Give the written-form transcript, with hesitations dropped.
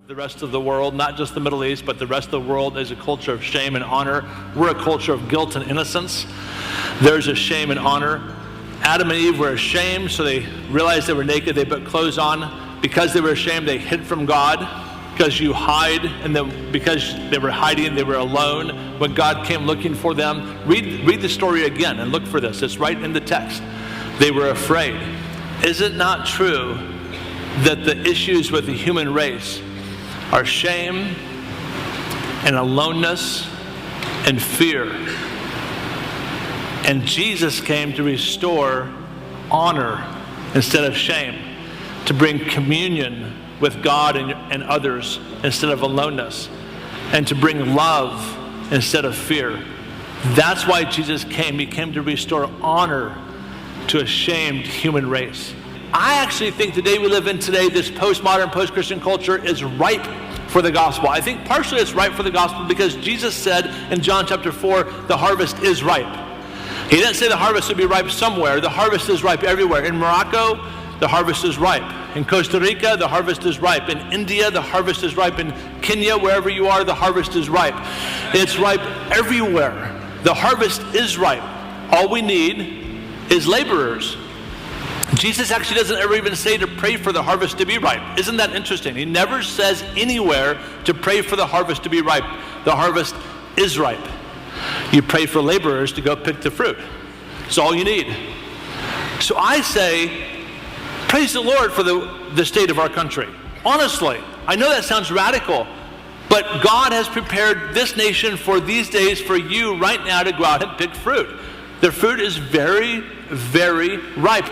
The rest of the world, not just the Middle East, but the rest of the world is a culture of shame and honor. We're a culture of guilt and innocence. There's a shame and honor. Adam and Eve were ashamed, so they realized they were naked. They put clothes on. Because they were ashamed, they hid from God. Because you hide, and then because they were hiding, they were alone. When God came looking for them, read the story again and look for this. It's right in the text. They were afraid. Is it not true that the issues with the human race are shame and aloneness and fear? And Jesus came to restore honor instead of shame, to bring communion with God and others instead of aloneness, and to bring love instead of fear. That's why Jesus came. He came to restore honor to a shamed human race. I actually think the day we live in today, this postmodern, post-Christian culture is ripe for the gospel. I think partially it's ripe for the gospel because Jesus said in John chapter 4, the harvest is ripe. He didn't say the harvest would be ripe somewhere. The harvest is ripe everywhere. In Morocco, the harvest is ripe. In Costa Rica, the harvest is ripe. In India, the harvest is ripe. In Kenya, wherever you are, the harvest is ripe. It's ripe everywhere. The harvest is ripe. All we need is laborers. Jesus actually doesn't ever even say to pray for the harvest to be ripe. Isn't that interesting? He never says anywhere to pray for the harvest to be ripe. The harvest is ripe. You pray for laborers to go pick the fruit. It's all you need. So I say, praise the Lord for the state of our country. Honestly, I know that sounds radical, but God has prepared this nation for these days for you right now to go out and pick fruit. The fruit is very, very ripe.